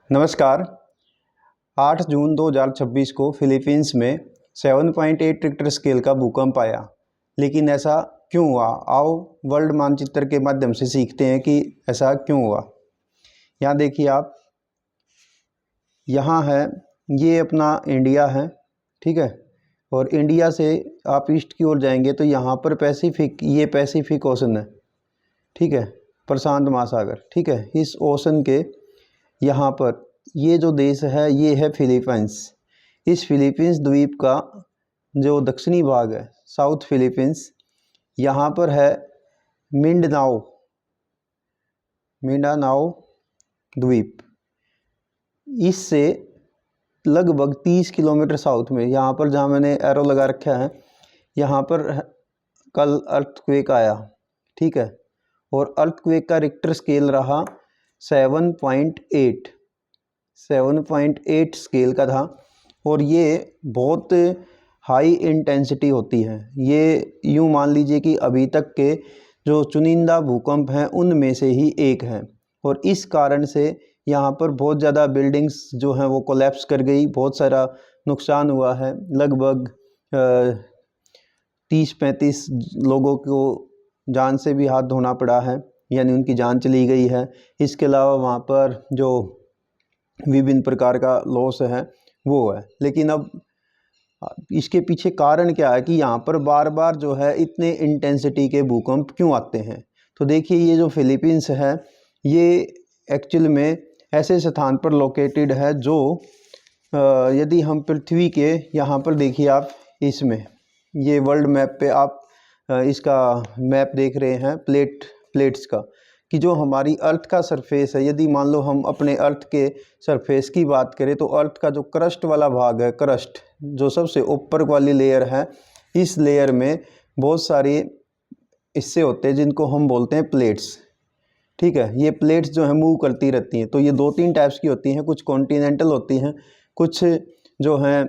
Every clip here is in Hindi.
नमस्कार। 8 जून 2026 को फिलीपींस में 7.8 रिक्टर स्केल का भूकंप आया। लेकिन ऐसा क्यों हुआ? आओ वर्ल्ड मानचित्र के माध्यम से सीखते हैं कि ऐसा क्यों हुआ। यहाँ देखिए आप, यहाँ है, ये अपना इंडिया है, ठीक है। और इंडिया से आप ईस्ट की ओर जाएंगे तो यहाँ पर पैसिफिक, ये पैसिफिक ओशन है, ठीक है, प्रशांत महासागर, ठीक है। इस ओशन के यहाँ पर ये जो देश है ये है फिलीपींस। इस फिलीपींस द्वीप का जो दक्षिणी भाग है, साउथ फिलीपींस, यहाँ पर है मिंडानाओ द्वीप। इससे लगभग 30 किलोमीटर साउथ में, यहाँ पर जहाँ मैंने एरो लगा रखा है, यहाँ पर कल अर्थक्वेक आया, ठीक है। और अर्थक्वेक का रिक्टर स्केल रहा 7.8 स्केल का था। और ये बहुत हाई इंटेंसिटी होती है। ये यूँ मान लीजिए कि अभी तक के जो चुनिंदा भूकंप हैं उनमें से ही एक है। और इस कारण से यहाँ पर बहुत ज़्यादा बिल्डिंग्स जो हैं वो कोलैप्स कर गई, बहुत सारा नुकसान हुआ है। लगभग 30-35 लोगों को जान से भी हाथ धोना पड़ा है, यानी उनकी जान चली गई है। इसके अलावा वहाँ पर जो विभिन्न प्रकार का लॉस है वो है। लेकिन अब इसके पीछे कारण क्या है कि यहाँ पर बार बार जो है इतने इंटेंसिटी के भूकंप क्यों आते हैं। तो देखिए, ये जो फिलीपींस है ये एक्चुअल में ऐसे स्थान पर लोकेटेड है जो यदि हम पृथ्वी के यहाँ पर देखिए आप, इसमें ये वर्ल्ड मैप पे आप इसका मैप देख रहे हैं प्लेट्स का, कि जो हमारी अर्थ का सरफेस है, यदि मान लो हम अपने अर्थ के सरफेस की बात करें तो अर्थ का जो क्रस्ट वाला भाग है, क्रस्ट जो सबसे ऊपर वाली लेयर है, इस लेयर में बहुत सारे हिस्से होते हैं जिनको हम बोलते हैं प्लेट्स, ठीक है। ये प्लेट्स जो है मूव करती रहती हैं। तो ये 2-3 टाइप्स की होती हैं, कुछ कॉन्टिनेंटल होती हैं, कुछ जो हैं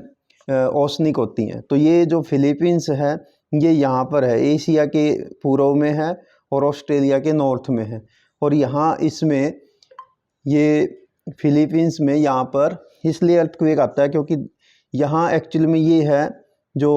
ओशनिक होती हैं। तो ये जो फिलीपींस है ये यहाँ पर है, एशिया के पूर्व में है और ऑस्ट्रेलिया के नॉर्थ में है। और यहाँ इसमें ये फिलीपींस में यहाँ पर इसलिए अर्थक्वेक आता है क्योंकि यहाँ एक्चुअल में ये है जो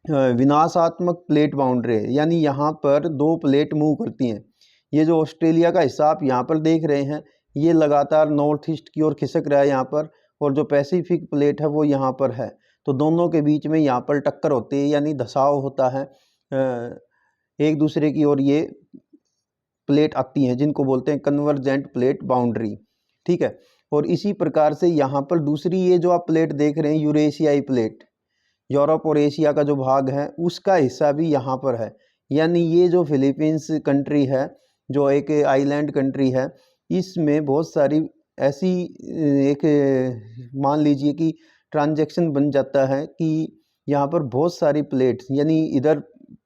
विनाशात्मक प्लेट बाउंड्री है, यानी यहाँ पर 2 प्लेट मूव करती हैं। ये जो ऑस्ट्रेलिया का हिस्सा आप यहाँ पर देख रहे हैं ये लगातार नॉर्थ ईस्ट की ओर खिसक रहा है यहाँ पर, और जो पैसिफिक प्लेट है वो यहाँ पर है। तो दोनों के बीच में यहाँ पर टक्कर होती है, यानी धसाव होता है एक दूसरे की ओर। ये प्लेट आती हैं जिनको बोलते हैं कन्वर्जेंट प्लेट बाउंड्री, ठीक है। और इसी प्रकार से यहाँ पर दूसरी ये जो आप प्लेट देख रहे हैं, यूरेशियाई प्लेट, यूरोप और एशिया का जो भाग है उसका हिस्सा भी यहाँ पर है। यानी ये जो फिलीपींस कंट्री है जो एक आइलैंड कंट्री है, इसमें बहुत सारी ऐसी एक मान लीजिए कि ट्रांजैक्शन बन जाता है कि यहाँ पर बहुत सारी प्लेट्स, यानी इधर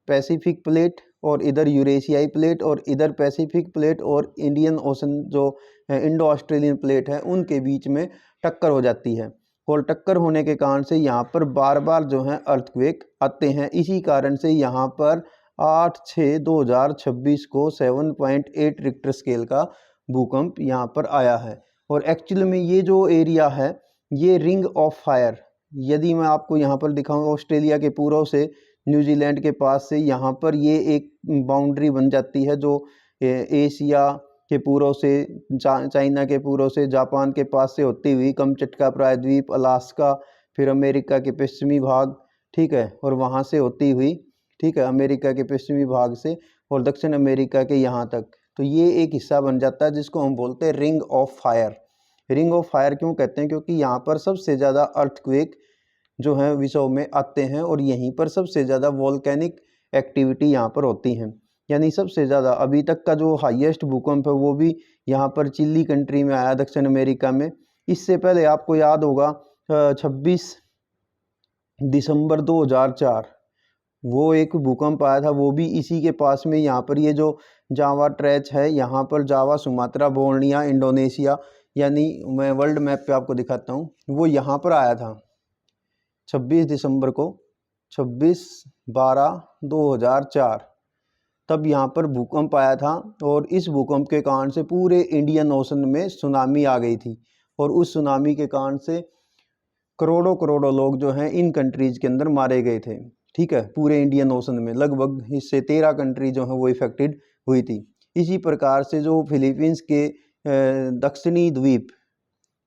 पैसिफिक प्लेट और इधर यूरेशियाई प्लेट और इधर पैसिफिक प्लेट और इंडियन ओशन जो इंडो ऑस्ट्रेलियन प्लेट है उनके बीच में टक्कर हो जाती है। और टक्कर होने के कारण से यहाँ पर बार बार जो है अर्थक्वेक आते हैं। इसी कारण से यहाँ पर 8/6/2026 को 7.8 रिक्टर स्केल का भूकंप यहाँ पर आया है। और एक्चुअली में ये जो एरिया है ये रिंग ऑफ फायर, यदि मैं आपको यहाँ पर दिखाऊंगा, ऑस्ट्रेलिया के पूर्व से न्यूजीलैंड के पास से यहाँ पर ये एक बाउंड्री बन जाती है जो एशिया के पूर्व से, चाइना के पूर्व से, जापान के पास से होती हुई कमचटका प्रायद्वीप, अलास्का, फिर अमेरिका के पश्चिमी भाग, ठीक है, और वहाँ से होती हुई, ठीक है, अमेरिका के पश्चिमी भाग से और दक्षिण अमेरिका के यहाँ तक। तो ये एक हिस्सा बन जाता है जिसको हम बोलते हैं ring of fire. Ring of fire क्यों कहते हैं? क्योंकि यहाँ पर सबसे ज़्यादा अर्थक्वेक जो है विश्व में आते हैं और यहीं पर सबसे ज़्यादा वॉल्केनिक एक्टिविटी यहाँ पर होती हैं। यानी सबसे ज़्यादा अभी तक का जो हाईएस्ट भूकंप है वो भी यहाँ पर चिली कंट्री में आया, दक्षिण अमेरिका में। इससे पहले आपको याद होगा 26 दिसंबर 2004 वो एक भूकंप आया था, वो भी इसी के पास में, यहाँ पर ये जो जावा ट्रैच है, यहाँ पर जावा, सुमात्रा, बोर्निया, इंडोनेशिया, यानी मैं वर्ल्ड मैप पे आपको दिखाता हूँ, वो यहाँ पर आया था 26 दिसंबर को, 26/12/2004। तब यहाँ पर भूकंप आया था और इस भूकंप के कारण से पूरे इंडियन ओशन में सुनामी आ गई थी और उस सुनामी के कारण से करोड़ों करोड़ों लोग जो हैं इन कंट्रीज़ के अंदर मारे गए थे। ठीक है, पूरे इंडियन ओशन में लगभग इससे 13 कंट्री जो है वो इफेक्टेड हुई थी। इसी प्रकार से जो फिलीपींस के दक्षिणी द्वीप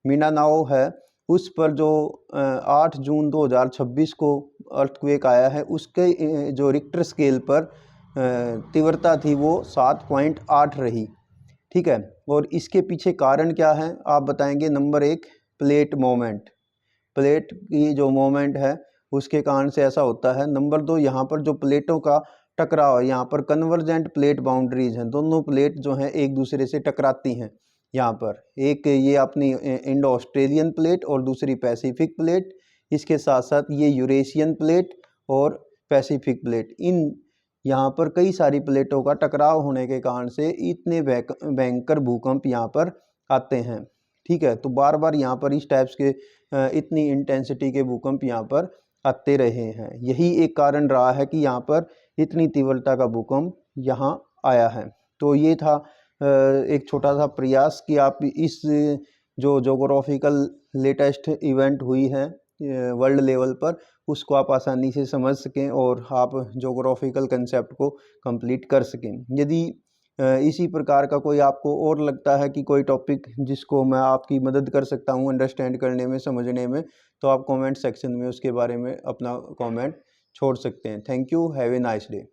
मिंडानाओ है, उस पर जो 8 जून 2026 को अर्थक्वेक आया है, उसके जो रिक्टर स्केल पर तीव्रता थी वो 7.8 रही। ठीक है, और इसके पीछे कारण क्या है आप बताएंगे। Number 1, plate moment. प्लेट की जो मोमेंट है उसके कारण से ऐसा होता है। नंबर 2, यहाँ पर जो प्लेटों का टकराव है, यहाँ पर कन्वर्जेंट प्लेट बाउंड्रीज हैं, दोनों प्लेट जो हैं एक दूसरे से टकराती हैं। यहाँ पर एक ये अपनी इंडो ऑस्ट्रेलियन प्लेट और दूसरी पैसिफिक प्लेट, इसके साथ साथ ये यूरेशियन प्लेट और पैसिफिक प्लेट, इन यहाँ पर कई सारी प्लेटों का टकराव होने के कारण से इतने भयंकर भूकंप यहाँ पर आते हैं। ठीक है, तो बार बार यहाँ पर इस टाइप्स के इतनी इंटेंसिटी के भूकंप यहाँ पर आते रहे हैं। यही एक कारण रहा है कि यहाँ पर इतनी तीव्रता का भूकंप यहाँ आया है। तो ये था एक छोटा सा प्रयास कि आप इस जो जोग्राफिकल लेटेस्ट इवेंट हुई है वर्ल्ड लेवल पर, उसको आप आसानी से समझ सकें और आप जोग्राफिकल कंसेप्ट को कंप्लीट कर सकें। यदि इसी प्रकार का कोई आपको और लगता है कि कोई टॉपिक जिसको मैं आपकी मदद कर सकता हूँ अंडरस्टैंड करने में, समझने में, तो आप कमेंट सेक्शन में उसके बारे में अपना कमेंट छोड़ सकते हैं। Thank you, have a nice day.